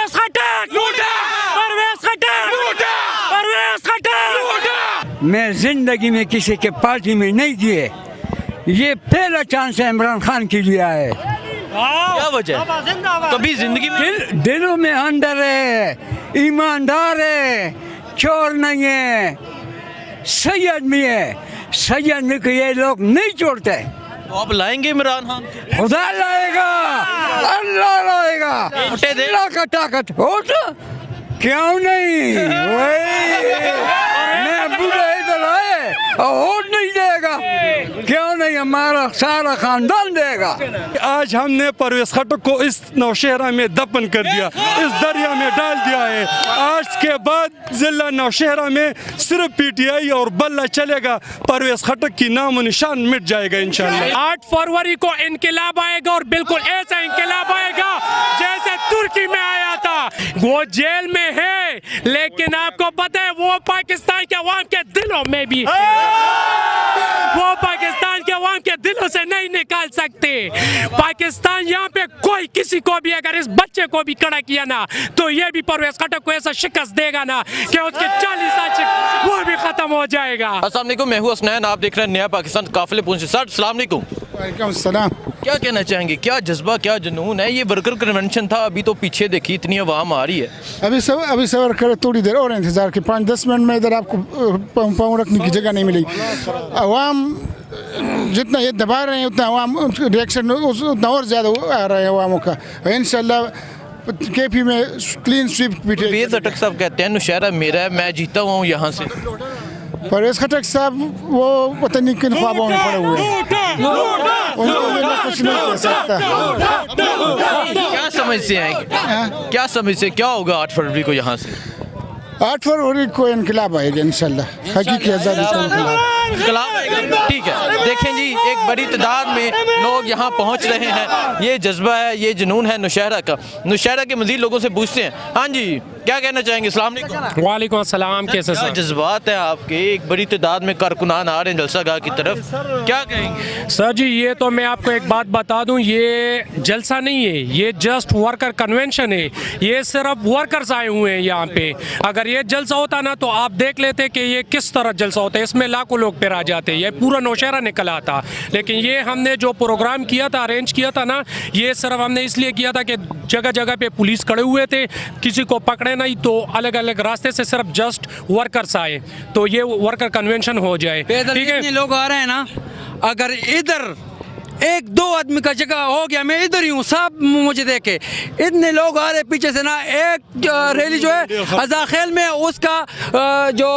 پرویز خٹک پرویز خٹک پرویز خٹک. میں زندگی میں کسی کے پارٹی میں نہیں کیے, یہ پہلا چانس عمران خان کے لیے ہے. کیا وجہ ہے؟ کبھی زندگی میں دلوں میں اندر ہے, ایماندار ہے, چور نہیں ہے, سید بھی ہے. سید میں کو یہ لوگ نہیں چھوڑتے. تو آپ لائیں گے عمران خان؟ خدا لائے گا, اللہ لائے گا, ووٹیں دیں. اللہ کا طاقت ہو تو کیوں نہیں. میں بوڑھا ادھر آئے اور ووٹ نہیں دے گا, کیوں نہیں, ہمارا سارا خاندان دے گا. آج ہم نے پرویز خٹک کو اس نوشہرہ میں دفن کر دیا, اس دریا میں ڈال دیا ہے. آج کے بعد ضلع نوشہرہ میں صرف پی ٹی آئی اور بلہ چلے گا. پرویز خٹک کی نام و نشان مٹ جائے گا انشاءاللہ. 8 فروری کو انقلاب آئے گا, اور بالکل ایسا انقلاب آئے گا جیسے ترکی میں آیا تھا. وہ جیل میں ہے, لیکن آپ کو پتہ ہے وہ پاکستان کے عوام کے دلوں میں بھی, وہ پاکستان کے عوام کے دلوں سے نہیں نکال سکتے. پاکستان یہاں پہ کوئی کسی کو بھی اگر اس بچے کو بھی کھڑا کیا نا, تو یہ بھی پرویز خٹک کو ایسا شکست دے گا نا کہ اس کے 40 سال وہ بھی ختم ہو جائے گا. السلام علیکم, میں ہوں حسنین, آپ دیکھ رہے ہیں نیا پاکستان قافلے پہنچے. سر السلام علیکم. وعلیکم السلام. کیا کہنا چاہیں گے, کیا جذبہ کیا جنون ہے؟ یہ ورکر کنونشن تھا, ابھی تو پیچھے دیکھی اتنی عوام آ رہی ہے. ابھی صبر کرے, تھوڑی دیر اور انتظار کے, 5-10 منٹ میں ادھر آپ کو پاؤں رکھنے کی جگہ نہیں ملے گی. عوام جتنا یہ دبا رہے ہیں اتنا عوام ریئیکشن اتنا اور زیادہ آ رہا ہے عواموں کا. انشاءاللہ کے پی میں کلین سویپ پیٹے. پرویز خٹک صاحب کہتے ہیں نوشہرہ میرا ہے, میں جیتا ہوا ہوں یہاں سے. پرویز خٹک صاحب وہ پتہ نہیں کن خوابوں میں پڑے ہوئے ہیں, ان کو میں کچھ نہیں کہہ سکتا. کیا سمجھتے ہیں, کیا سمجھتے ہیں کیا ہوگا 8 فروری کو یہاں سے؟ 8 فروری کو انقلاب آئے گا انشاءاللہ, حقیقی آزادی کا انقلاب. ٹھیک ہے, دیکھیں جی ایک بڑی تعداد میں لوگ یہاں پہنچ رہے ہیں. یہ جذبہ ہے, یہ جنون ہے نوشہرہ کا. نوشہرہ کے مزید لوگوں سے پوچھتے ہیں. ہاں جی, کیا کہنا چاہیں گے؟ السلام علیکم. وعلیکم السلام. کیسے کیا جذبات ہیں آپ کے؟ ایک بڑی تعداد میں کارکنان آ رہے ہیں جلسہ گاہ کی طرف, کیا کہیں گے؟ سر جی, یہ تو میں آپ کو ایک بات بتا دوں, یہ جلسہ نہیں ہے, یہ جسٹ ورکر کنونشن ہے. یہ صرف ورکرز آئے ہوئے ہیں یہاں پہ. اگر یہ جلسہ ہوتا نا تو آپ دیکھ لیتے کہ یہ کس طرح جلسہ ہوتا ہے, اس میں لاکھوں لوگ پھر آ جاتے, یہ پورا نوشہرہ نکل آتا. لیکن یہ ہم نے جو پروگرام کیا تھا, ارینج کیا تھا نا, یہ صرف ہم نے اس لیے کیا تھا کہ جگہ جگہ پہ پولیس کھڑے ہوئے تھے, کسی کو پکڑے نہیں, تو الگ الگ راستے سے صرف جسٹ ورکرز آئے, تو یہ ورکر کنونشن ہو جائے. ٹھیک ہے, لوگ آ رہے ہیں نا, اگر ادھر 1-2 آدمی کا جگہ ہو گیا, میں ادھر ہی ہوں, سب مجھے دیکھے, اتنے لوگ آ رہے پیچھے سے نا. ایک ریلی جو ہے ازاخیل میں, اس کا جو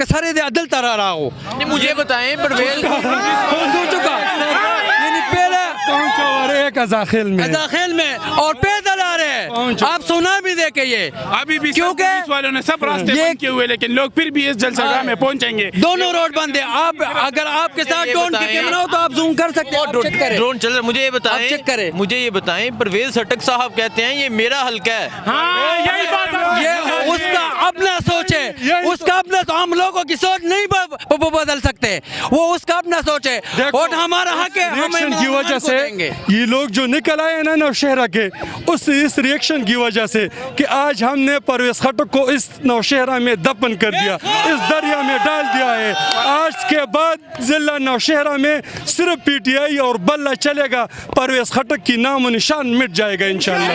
سر عدل ترا رہا ہو. مجھے بتائیں پرویز ہو چکا, یعنی پہلے ایک ازاخیل میں اور پیدل آ رہے ہیں. آپ سنا بھی دیکھے, یہ ابھی بھی کیونکہ پولیس والوں نے سب راستے بند کیے ہوئے, لیکن لوگ پھر بھی اس جلسہ گاہ میں پہنچیں گے. دونوں روڈ بند ہیں. آپ اگر آپ کے ساتھ ڈرون کی کیمرہ ہو تو آپ زوم کر سکتے ہیں. ڈرون چل رہا ہے. مجھے یہ بتائیں, چیک کریں. مجھے یہ بتائیں, پرویز خٹک صاحب کہتے ہیں یہ میرا حلقہ ہے. ہاں یہی بات ہے. یہ اس کا اپنا سوچ ہے, اس کا اپنا, تو ہم لوگوں کی سوچ نہیں بدل سکتے, وہ اس کا اپنا سوچ ہے, اور ہمارا حق ہے. ریئیکشن کی وجہ سے یہ لوگ جو نکل آئے نا نوشہرہ کے, اس ریئیکشن کی وجہ سے کہ آج ہم نے پرویز خٹک کو اس نوشہرہ میں دفن کر دیا, اس دریا میں ڈال دیا ہے. آج کے بعد ضلع نوشہرہ میں صرف پی ٹی آئی اور بلہ چلے گا. پرویز خٹک کی نام و نشان مٹ جائے گا انشاءاللہ.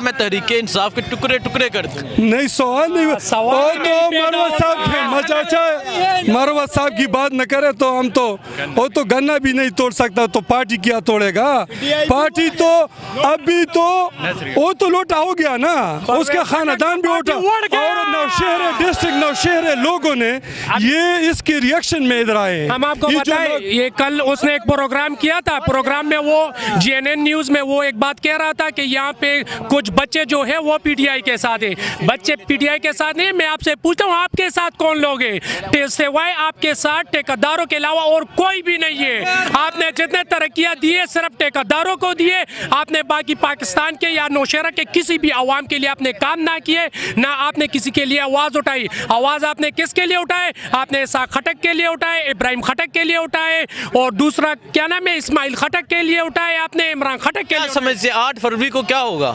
میں تحریک انصاف کے ٹکڑے کر دوں. نہیں, سوال نہیں, مروت صاحب کی بات نہ کرے تو ہم تو, وہ تو گنا بھی نہیں توڑ سکتا, تو پارٹی کیا توڑے گا؟ پارٹی تو ابھی تو وہ تو لوٹا ہو گیا نا, اس کا خاندان بھی اٹھا, اور نوشہرہ ڈسٹرکٹ نوشہرہ لوگوں نے یہ اس کے ریئیکشن میں ادھر آئے. ہم آپ کو بتائیں, یہ کل اس نے ایک پروگرام کیا تھا, پروگرام میں وہ GNN نیوز میں وہ ایک بات کہہ رہا تھا کہ یہاں پہ کچھ بچے جو ہے وہ پی ٹی آئی کے ساتھ ہیں. بچے پی ٹی آئی کے ساتھ نہیں, میں آپ سے پوچھتا ہوں آپ کے ساتھ کون لوگ ہیں؟ سوائے آپ کے ساتھ ٹھیکیداروں کے علاوہ اور کوئی بھی نہیں ہے. آپ نے جتنے ترقیاں دیے صرف ٹھیکیداروں کو دیے, آپ نے باقی پاکستان کے یا نوشہرہ کے کسی بھی عوام کے لیے آپ نے کام نہ کیے, نہ آپ نے کسی کے لیے آواز اٹھائی. آواز آپ نے کس کے لیے اٹھائے؟ آپ نے اسحاق خٹک کے لیے اٹھائے, ابراہیم خٹک کے لیے اٹھائے, اور دوسرا کیا نام ہے اسماعیل خٹک کے لیے اٹھائے, آپ نے عمران خٹک کے لیے. سمجھ سے 8 فروری کو کیا ہوگا؟